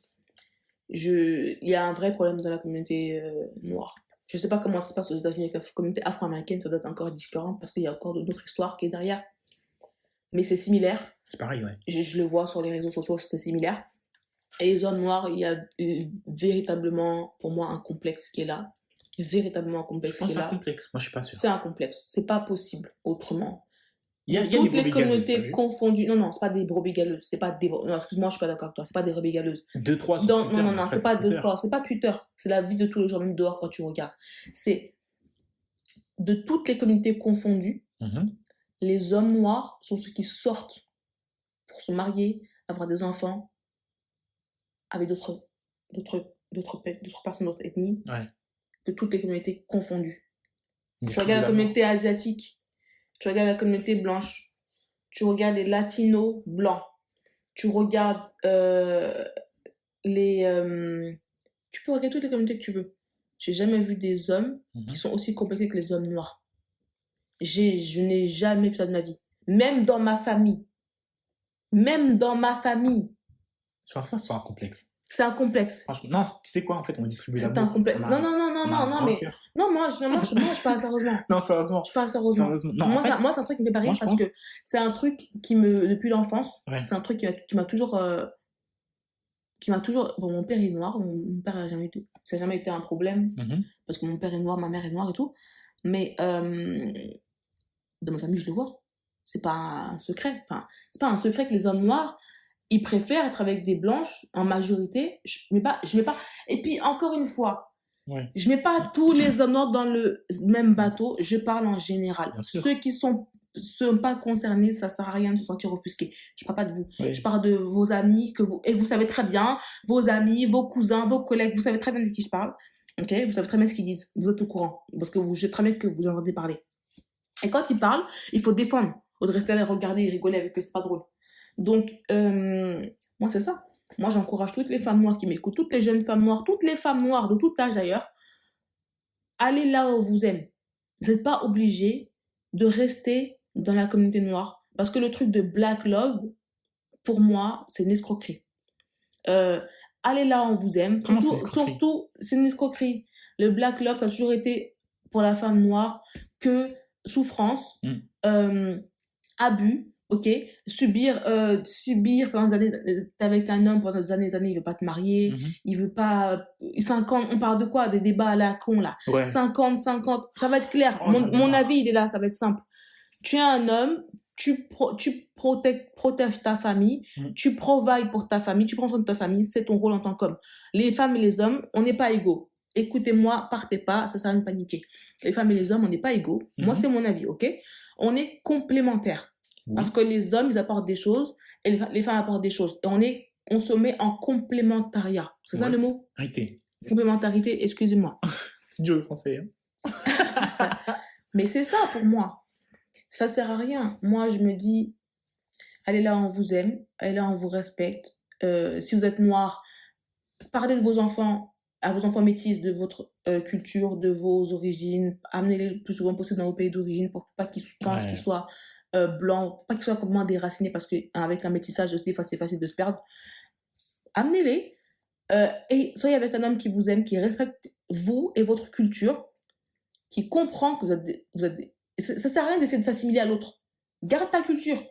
y a un vrai problème dans la communauté noire. Je sais pas comment ça se passe aux États-Unis avec la communauté afro-américaine, ça doit être encore différent parce qu'il y a encore d'autres histoires qui est derrière. Mais c'est similaire. C'est pareil, ouais. Je le vois sur les réseaux sociaux, c'est similaire. Et les hommes noirs, il y a véritablement, pour moi, un complexe qui est là. Véritablement un complexe qui est là. C'est un complexe, moi je suis pas sûr. C'est un complexe, c'est pas possible autrement. Il y a toutes des les communautés confondues. Non, c'est pas des brebis galeuses. C'est pas des. Non, excuse-moi, je suis pas d'accord avec toi. C'est pas des brebis galeuses. 2-3 sur Twitter. Non, c'est pas 2-3. C'est pas Twitter. C'est la vie de tous les jours, même dehors quand tu regardes. C'est de toutes les communautés confondues, les hommes noirs sont ceux qui sortent pour se marier, avoir des enfants avec d'autres personnes d'autres ethnies, que toutes les communautés confondues. Tu regardes la communauté asiatique, tu regardes la communauté blanche, tu regardes les latinos blancs, tu regardes tu peux regarder toutes les communautés que tu veux. J'ai jamais vu des hommes qui sont aussi complexés que les hommes noirs. Je n'ai jamais vu ça de ma vie. Même dans ma famille. Je pense pas que ce soit un complexe. C'est un complexe. Franchement, non, tu sais quoi, en fait, on distribue l'amour. C'est un complexe. Non, mais... Non, moi, je parle sérieusement. Non, sérieusement. Je parle sérieusement. Non, moi, c'est un truc qui me fait pas rire parce que c'est un truc qui depuis l'enfance, c'est un truc qui m'a toujours... Bon, mon père est noir, mon père ça n'a jamais été un problème, parce que mon père est noir, ma mère est noire et tout, mais dans ma famille, je le vois. C'est pas un secret. Enfin, c'est pas un secret que les hommes noirs, ils préfèrent être avec des blanches en majorité. Je mets pas. Et puis, encore une fois, je mets pas tous les hommes noirs dans le même bateau, je parle en général. Ceux qui sont pas concernés, ça sert à rien de se sentir offusqué. Je parle pas de vous. Je parle de vos amis et vous savez très bien, vos amis, vos cousins, vos collègues, vous savez très bien de qui je parle. Ok, vous savez très bien ce qu'ils disent. Vous êtes au courant parce que je sais très bien que vous en entendez parler. Et quand ils parlent, il faut défendre. Au lieu de rester là, regarder et rigoler avec eux, c'est pas drôle. Donc, moi, c'est ça. Moi, j'encourage toutes les femmes noires qui m'écoutent, toutes les jeunes femmes noires, toutes les femmes noires de tout âge d'ailleurs, allez là où on vous aime. Vous n'êtes pas obligés de rester dans la communauté noire. Parce que le truc de Black Love, pour moi, c'est une escroquerie. Allez là où on vous aime. Surtout, c'est une escroquerie. Le Black Love, ça a toujours été pour la femme noire que souffrance, abus, ok, subir pendant des années, t'es avec un homme pendant des années, il veut pas te marier, il veut pas, 50, on parle de quoi, des débats à la con là, 50, ça va être clair, mon avis il est là, ça va être simple. Tu es un homme, tu protèges ta famille, tu provides pour ta famille, tu prends soin de ta famille, c'est ton rôle en tant qu'homme. Les femmes et les hommes, on n'est pas égaux. Écoutez-moi, partez pas, ça sert à rien de paniquer. Les femmes et les hommes, on n'est pas égaux. Moi, c'est mon avis, ok? On est complémentaires. Parce que les hommes, ils apportent des choses et les femmes apportent des choses. Et on se met en complémentariat. C'est ça le mot? Arrêtez. Complémentarité, excusez-moi. C'est dur le français. Hein. Mais c'est ça pour moi. Ça sert à rien. Moi, je me dis, allez là, on vous aime. Allez là, on vous respecte. Si vous êtes noir, parlez de vos enfants, à vos enfants métis, de votre culture, de vos origines. Amenez-les le plus souvent possible dans vos pays d'origine pour pas qu'ils pensent qu'ils Ouais. soient blancs, pour pas qu'ils soient complètement déracinés parce qu'avec un métissage, des fois, c'est facile de se perdre. Amenez-les et soyez avec un homme qui vous aime, qui respecte vous et votre culture, qui comprend que ça sert à rien d'essayer de s'assimiler à l'autre. Garde ta culture.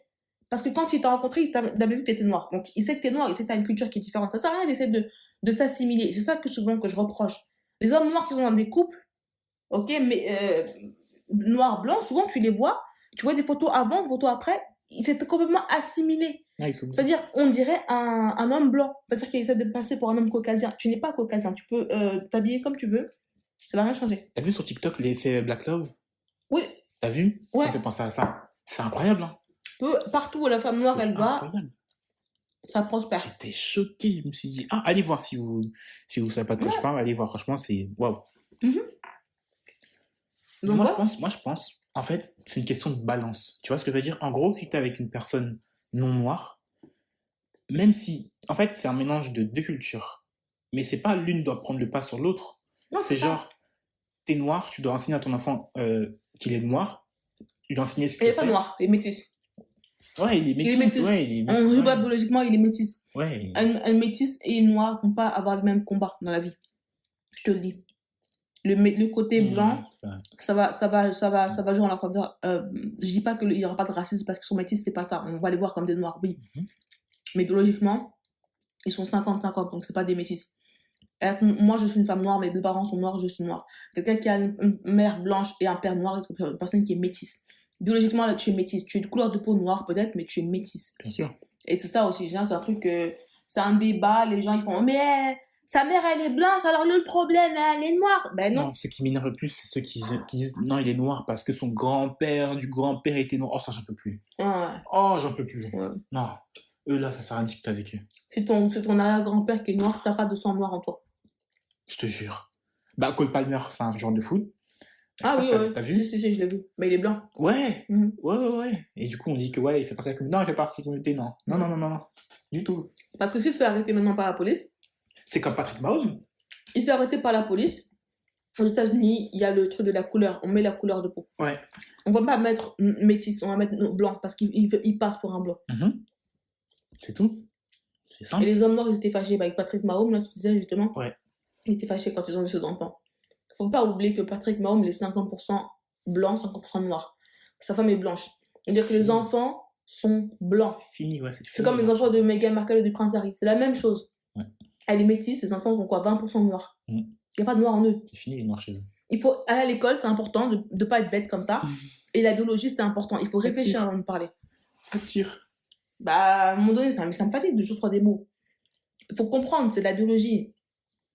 Parce que quand il t'a rencontré, il avait vu que tu étais noir. Donc, il sait que tu es noir, il sait que tu as une culture qui est différente. Ça sert à rien d'essayer de s'assimiler. C'est ça que souvent que je reproche. Les hommes noirs qui sont dans des couples, ok, mais noir, blanc, souvent tu les vois, tu vois des photos avant, des photos après, ils s'étaient complètement assimilés. Ouais, ils sont... C'est-à-dire, on dirait un homme blanc. C'est-à-dire qu'il essaie de passer pour un homme caucasien. Tu n'es pas caucasien. Tu peux t'habiller comme tu veux. Ça va rien changer. T'as vu sur TikTok l'effet Black Love? Oui, T'as vu? ouais. Ça fait penser à ça. C'est incroyable, hein? Partout où la femme noire, elle va, Incroyable. ça prospère. J'étais choqué. Je me suis dit, ah, allez voir si vous savez pas de quoi je parle, allez voir. Franchement, c'est waouh. Donc, Moi, ouais. je pense, en fait, c'est une question de balance. Tu vois ce que je veux dire? En gros, si t'es avec une personne non noire, même si, en fait, c'est un mélange de deux cultures, mais c'est pas l'une doit prendre le pas sur l'autre. Non, C'est c'est ça. genre, t'es noir, tu dois enseigner à ton enfant qu'il est noir, tu dois enseigner ce Il que n'est pas c'est. noir, il est métis. Ouais, il est Il est métis. métis. Ouais, il est On dit pas ouais. biologiquement, il est métis. Ouais. Un métis et une noire ne vont pas avoir le même combat dans la vie. Je te le dis. Le côté blanc, ça va jouer en leur faveur. Je dis pas qu'il n'y aura pas de racisme parce qu'ils sont métis, c'est pas ça. On va les voir comme des noirs, oui. Mais biologiquement, ils sont 50-50, donc c'est pas des métis. Moi, je suis une femme noire, mes deux parents sont noirs, je suis noire. Quelqu'un qui a une mère blanche et un père noir, une personne qui est métisse. Biologiquement, là, tu es métisse. Tu es de couleur de peau noire, peut-être, mais tu es métisse. Bien sûr. Et c'est ça aussi, genre, c'est un truc, c'est un débat, les gens, ils font, mais sa mère, elle est blanche, alors le problème, elle est noire. Ben non. Non, ce qui m'énerve le plus, c'est ceux qui disent non, il est noir parce que son grand-père du grand-père était noir. Oh, ça, j'en peux plus. Ouais. Oh, j'en peux plus. Ouais. Non. Eux, là, ça sert à rien de discuter avec eux. C'est ton arrière-grand-père qui est noir, t'as pas de sang noir en toi. Je te jure. Bah, Cole Palmer, c'est un joueur de foot. Ah oui, ouais. T'as vu? Si, je l'ai vu. Mais il est blanc. Ouais. Ouais. Et du coup, on dit que ouais, il fait partie de la communauté. Non, il fait partie de la communauté, non. Non. Du tout. Parce que s'il se fait arrêter maintenant par la police, C'est comme Patrick Mahomes. il se fait arrêter par la police. Aux États-Unis, il y a le truc de la couleur. On met la couleur de peau. Ouais. On va pas mettre métis, on va mettre blanc parce qu'il passe pour un blanc. C'est tout. C'est simple. Et les hommes noirs, ils étaient fâchés avec Patrick Mahomes, là, tu disais justement. Ouais. Ils étaient fâchés quand ils ont vu cet enfant. Faut pas oublier que Patrick Mahomes, il est 50% blanc, 50% noir. Sa femme est blanche. C'est-à-dire que les enfants sont blancs. C'est fini, ouais. C'est comme les enfants de Meghan Markle et du prince Harry. C'est la même chose. Ouais. Elle est métisse, ses enfants sont quoi? 20% noirs. Il n'y a pas de noir en eux. C'est fini les noirs chez eux. Il faut aller à l'école, c'est important de ne pas être bête comme ça. Et la biologie, c'est important. Il faut réfléchir avant de parler. Ça tire. Bah, à un moment donné, ça me fatigue de juste trois des mots. Il faut comprendre, c'est de la biologie.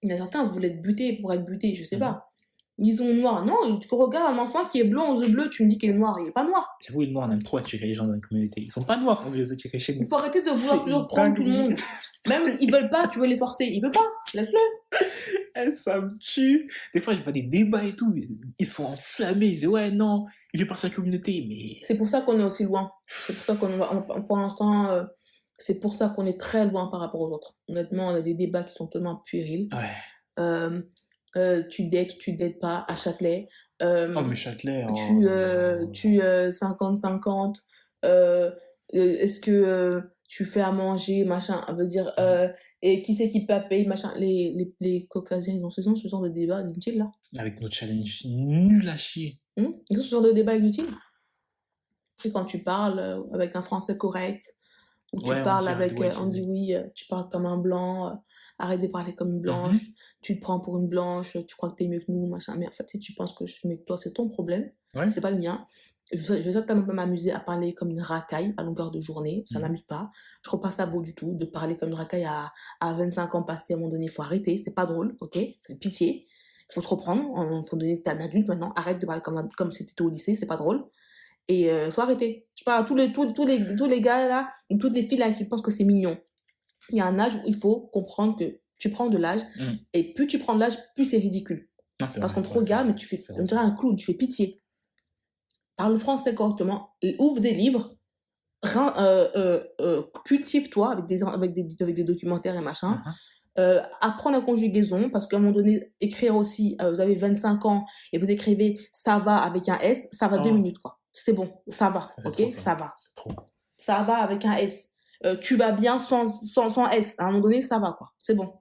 Il y en a certains, vous voulez être butés pour être butés, je sais pas. Ils sont noirs. Non, tu regardes un enfant qui est blanc aux yeux bleus, tu me dis qu'il est noir. Il est pas noir. J'avoue, les noirs, on aime trop attirer les gens dans la communauté. Ils sont pas noirs, on veut les attirer chez nous. Il faut arrêter de vouloir toujours prendre tout le monde. Même, ils veulent pas, tu veux les forcer. Ils veulent pas, laisse-le. Ça me tue. Des fois, j'ai pas des débats et tout. Ils sont enflammés. Ils disent, ouais, non, il fait partie de la communauté, mais... C'est pour ça qu'on est aussi loin. C'est pour ça pour l'instant, c'est pour ça qu'on est très loin par rapport aux autres. Honnêtement, on a des débats qui sont tellement puérils. Ouais. Tu dates pas à Châtelet. Oh, mais Châtelet... Tu 50-50. Est-ce que tu fais à manger, machin, veut dire... et qui c'est qui peut payer, machin. Les Caucasiens, ils ont ce genre de débat inutile, là. Avec nos challenges nuls à chier. Ils ont ce genre de débat inutile. C'est quand tu parles avec un français correct, ou tu parles avec... on dit oui, tu parles comme un blanc... arrête de parler comme une blanche, tu te prends pour une blanche, tu crois que t'es mieux que nous, machin. Mais en fait, si tu penses que je suis mieux que toi, c'est ton problème, c'est pas le mien. Je vais certainement pas m'amuser à parler comme une racaille à longueur de journée, ça m'amuse pas. Je trouve pas ça beau du tout de parler comme une racaille à 25 ans passés. À un moment donné, il faut arrêter, c'est pas drôle, ok? C'est pitié. Il faut te reprendre, il faut donner que t'es un adulte maintenant, arrête de parler comme si t'étais au lycée, c'est pas drôle. Et faut arrêter. Je parle à tous les gars là, et toutes les filles là qui pensent que c'est mignon. Il y a un âge où il faut comprendre que tu prends de l'âge, et plus tu prends de l'âge, plus c'est ridicule. Non, c'est parce vrai, qu'on te regarde, mais tu fais, on dirait un clown, tu fais pitié. parle français correctement, ouvre des livres, cultive-toi avec des documentaires et machin. Apprends la conjugaison, parce qu'à un moment donné, écrire aussi, vous avez 25 ans et vous écrivez ça va avec un S, ça va 2 minutes, quoi. C'est bon, ça va, ok, ça va. C'est trop. Ça va avec un S. Tu vas bien sans S. À un moment donné, ça va, quoi. C'est bon.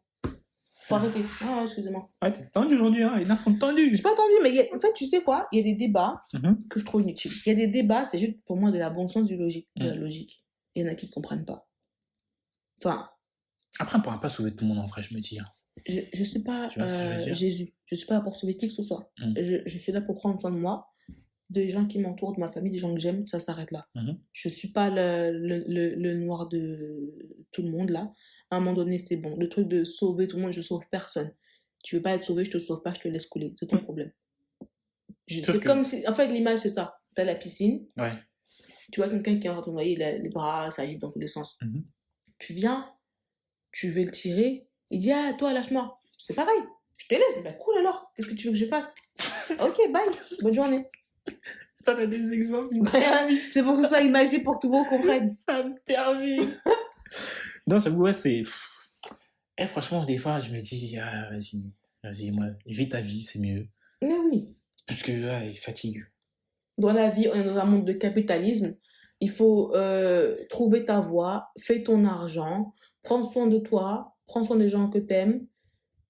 Faut arrêter. Ah, excusez-moi. Ouais, t'es tendu aujourd'hui, hein. Les nerfs sont tendus. Je suis pas tendue, mais en fait, tu sais quoi? Il y a des débats que je trouve inutiles. Il y a des débats, c'est juste pour moi de la bon sens de la logique. Il y en a qui comprennent pas. Enfin. Après, on pourra pas sauver tout le monde en vrai, je me dis. Hein. Je suis pas Jésus. Je suis pas là pour sauver qui que ce soit. Je suis là pour prendre soin de moi, des gens qui m'entourent, de ma famille, des gens que j'aime, ça s'arrête là. Je suis pas le noir de tout le monde là. À un moment donné, c'était bon. Le truc de sauver tout le monde, je sauve personne. Tu veux pas être sauvé, je te sauve pas, je te laisse couler. C'est ton problème. C'est comme si... En fait, l'image, c'est ça. T'as la piscine. Ouais. Tu vois quelqu'un qui est en train de tomber, il a les bras, ça agite dans tous les sens. Tu viens, tu veux le tirer, il dit, ah, toi, lâche-moi. C'est pareil. Je te laisse. Bah, cool alors. Qu'est-ce que tu veux que je fasse? Ok, bye. Bonne journée. T'en as des exemples. C'est pour ça, imagine pour que tout le monde comprenne. Ça me termine. Non, j'avoue, ouais, c'est... franchement, des fois, je me dis, ah, vas-y, moi, vis ta vie, c'est mieux. Mais oui. Parce que, ouais, il fatigue. Dans la vie, on est dans un monde de capitalisme. Il faut trouver ta voie, fais ton argent, prends soin de toi, prends soin des gens que t'aimes,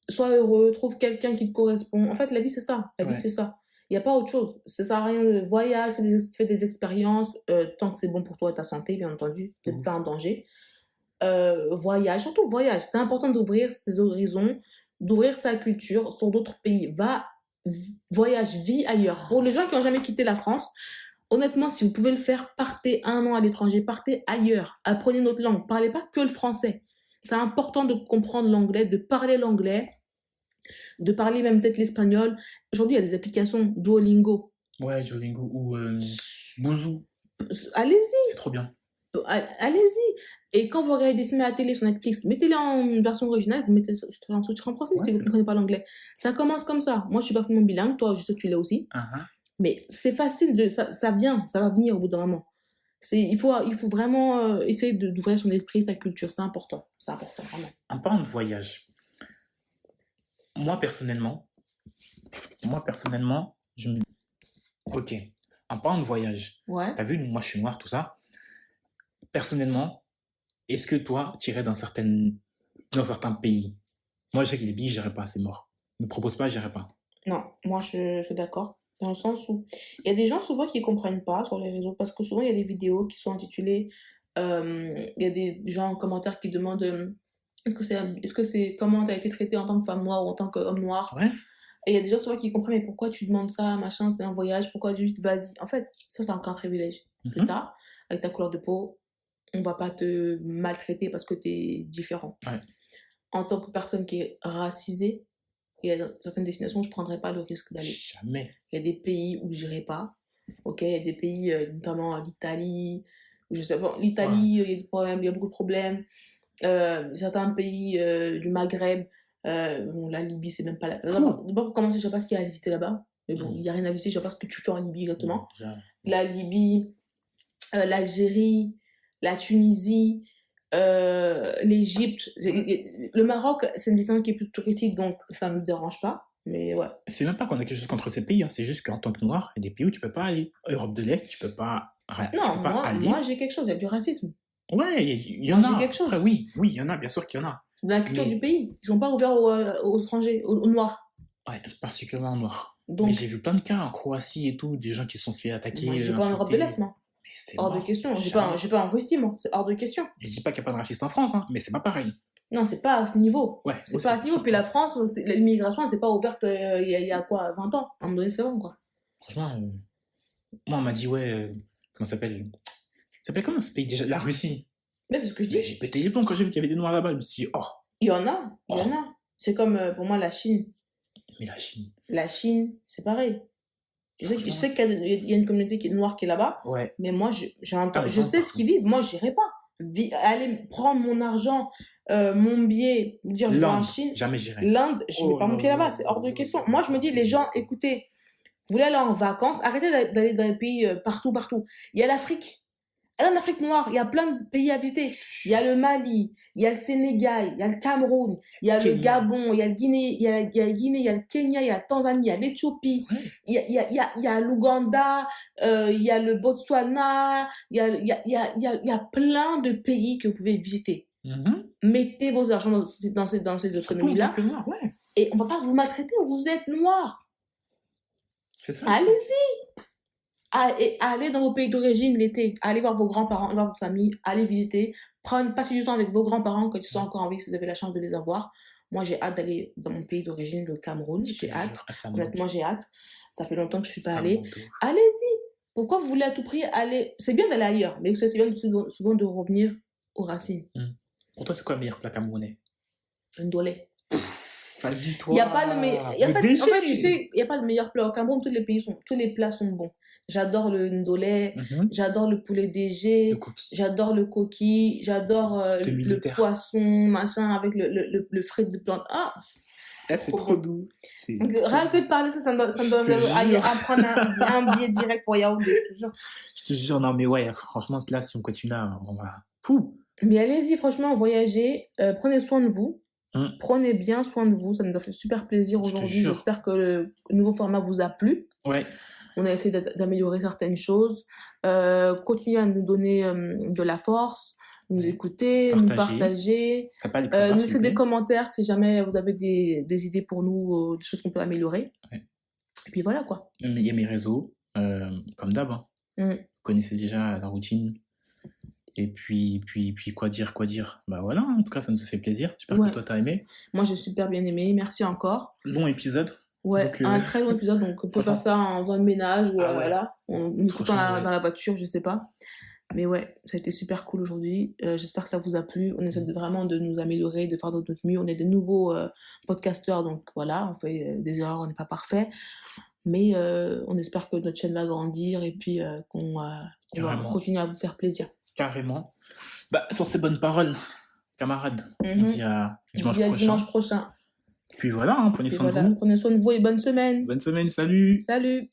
sois heureux, trouve quelqu'un qui te correspond. En fait, la vie, c'est ça. La vie, c'est ça. Il n'y a pas autre chose. Ça sert à rien de voyage, fais des expériences, tant que c'est bon pour toi et ta santé, bien entendu, tu n'es pas en danger. Voyage, surtout voyage. C'est important d'ouvrir ses horizons, d'ouvrir sa culture sur d'autres pays. Voyage, vis ailleurs. Pour les gens qui n'ont jamais quitté la France, honnêtement, si vous pouvez le faire, partez 1 an à l'étranger, partez ailleurs, apprenez notre langue, parlez pas que le français. C'est important de comprendre l'anglais, de parler l'anglais, de parler même peut-être l'espagnol. Aujourd'hui, il y a des applications Duolingo. Ouais, Duolingo ou Bouzou. Allez-y. C'est trop bien. Allez-y. Et quand vous regardez des films à la télé sur Netflix, mettez-les en version originale, vous mettez en sous-titre en français si vous ne comprenez pas l'anglais. Ça commence comme ça. Moi, je suis pas vraiment bilingue, toi, je sais que tu l'es aussi. Mais c'est facile, ça vient, ça va venir au bout d'un moment. Il faut vraiment essayer d'ouvrir son esprit, sa culture, c'est important. C'est important, vraiment. En parlant de voyage, moi personnellement, je me dis, ok, en parlant de voyage, t'as vu, moi je suis noir, tout ça. Personnellement, est-ce que toi, tu irais dans certains pays? Moi, je sais qu'il y a des pays, j'irais pas, c'est mort. Ne me propose pas, j'irais pas. Non, moi je suis d'accord. Dans le sens où il y a des gens souvent qui ne comprennent pas sur les réseaux, parce que souvent il y a des vidéos qui sont intitulées, il y a des gens en commentaire qui demandent est-ce que c'est comment tu as été traitée en tant que femme noire ou en tant qu'homme noir. Et il y a des gens souvent qui comprennent, mais pourquoi tu demandes ça, machin, c'est un voyage, pourquoi juste vas-y. En fait, ça c'est encore un privilège que tu as avec ta couleur de peau. On va pas te maltraiter parce que tu es différent. En tant que personne qui est racisée, il y a certaines destinations où je ne prendrais pas le risque d'aller. Jamais. Il y a des pays où je n'irai pas. Ok, il y a des pays, notamment l'Italie. Je sais pas, l'Italie, il y a des problèmes, il y a beaucoup de problèmes. Certains pays du Maghreb, bon, la Libye, c'est même pas là. D'abord, pour commencer, je ne sais pas ce qu'il y a à visiter là-bas. Mais bon, il n'y a rien à visiter, je ne sais pas ce que tu fais en Libye exactement. La Libye, l'Algérie, la Tunisie, l'Égypte. Le Maroc, c'est une destination qui est plus touristique, donc ça ne me dérange pas. Mais ouais. C'est même pas qu'on a quelque chose contre ces pays, hein. C'est juste qu'en tant que noir, il y a des pays où tu peux pas aller. Europe de l'Est, tu peux pas aller. Moi j'ai quelque chose, il y a du racisme. Ouais, il y en a. J'ai quelque chose. Après, oui, il y en a, bien sûr qu'il y en a. Dans la culture du pays, ils sont pas ouverts aux étrangers, aux noirs. Ouais, particulièrement aux noirs. Donc, mais j'ai vu plein de cas en Croatie et tout, des gens qui se sont fait attaquer. Moi, je suis pas en Europe de l'Est, moi. Hors de question. J'ai pas en Russie, moi. C'est hors de question. Je dis pas qu'il n'y a pas de racistes en France, hein, mais c'est pas pareil. Non, c'est pas à ce niveau. Ouais, c'est pas à ce niveau. Puis la France, l'immigration, c'est pas ouverte il y a quoi, 20 ans. À un moment donné, c'est bon, quoi. Franchement, moi, on m'a dit, comment ça s'appelle? Ça s'appelle comment ce pays déjà? La Russie. Mais c'est ce que je dis. J'ai pété les plombs quand j'ai vu qu'il y avait des noirs là-bas. Je me suis dit, oh. Il y en a. C'est comme, pour moi, la Chine. Mais la Chine. La Chine, c'est pareil. Je sais qu'il y a une communauté qui est noire qui est là-bas. Ouais. Mais moi, je sais ce qu'ils vivent. Moi, j'irai pas. Aller prendre mon argent, mon billet, dire je vais en Chine. Jamais j'irai. L'Inde, je mets pas mon pied là-bas. C'est hors de question. Moi, je me dis, les gens, écoutez, Vous voulez aller en vacances, arrêtez d'aller dans les pays partout. Il y a l'Afrique. Allez en Afrique noire, il y a plein de pays à visiter. Il y a le Mali, il y a le Sénégal, il y a le Cameroun, il y a le Kenya. Gabon, il y a le Guinée, il y a la Guinée, il y a le Kenya, il y a la Tanzanie, il y a l'Éthiopie, Ouais. il y a l'Ouganda, il y a le Botswana, il y a plein de pays que vous pouvez visiter. Mettez vos argent dans ces Surtout économies-là. en noir, ouais. Et on va pas vous maltraiter, vous êtes noir. C'est ça. Allez-y. Allez dans vos pays d'origine l'été. Allez voir vos grands-parents, voir vos familles. Allez visiter. Passez du temps avec vos grands-parents quand ils sont encore en vie, si vous avez la chance de les avoir. Moi, j'ai hâte d'aller dans mon pays d'origine, le Cameroun. J'ai hâte. Honnêtement, j'ai hâte. Ça fait longtemps que je suis pas allée. Allez-y. Pourquoi vous voulez à tout prix aller... C'est bien d'aller ailleurs, mais c'est bien souvent de revenir aux racines. Pour toi, c'est quoi le meilleur plat camerounais? Ndolé. Vas-y, toi. Il n'y a pas de meilleur... En fait, tu sais, il n'y a pas de meilleur plat. Au Cameroun, tous les plats sont bons. J'adore le ndolé, j'adore le poulet DG, j'adore le coquille, j'adore le poisson, machin, avec le frit de plante. Ah, c'est trop doux. Rien que de parler ça me donne à prendre un billet direct pour Yaoundé, je te jure, non mais ouais, franchement, là, si on continue là, on va... Pouh. Mais allez-y, franchement, voyagez, prenez soin de vous. Prenez bien soin de vous, ça nous a fait super plaisir aujourd'hui. J'espère que le nouveau format vous a plu. Ouais. On a essayé d'améliorer certaines choses. Continuez à nous donner de la force, nous écouter, nous partager. Nous laisser des commentaires si jamais vous avez des idées pour nous, des choses qu'on peut améliorer. Ouais. Et puis voilà quoi. Il y a mes réseaux, comme d'hab. Vous connaissez déjà la routine. Et puis quoi dire. Bah voilà, en tout cas, ça nous fait plaisir. J'espère que toi, t'as aimé. Moi, j'ai super bien aimé. Merci encore. Long épisode. Ouais, donc, un très long épisode, donc on peut faire ça en faisant le ménage ou voilà, en écoutant dans la voiture, je sais pas. Mais ouais, ça a été super cool aujourd'hui. J'espère que ça vous a plu. On essaie vraiment de nous améliorer, de faire de notre mieux. On est des nouveaux podcasteurs, donc voilà, on fait des erreurs, on n'est pas parfait. Mais on espère que notre chaîne va grandir et puis qu'on va continuer à vous faire plaisir. Carrément. Bah, sur ces bonnes paroles, camarades, on se dit à dimanche prochain. Puis voilà, prenez soin de vous. Prenez soin de vous et bonne semaine. Bonne semaine, salut. Salut.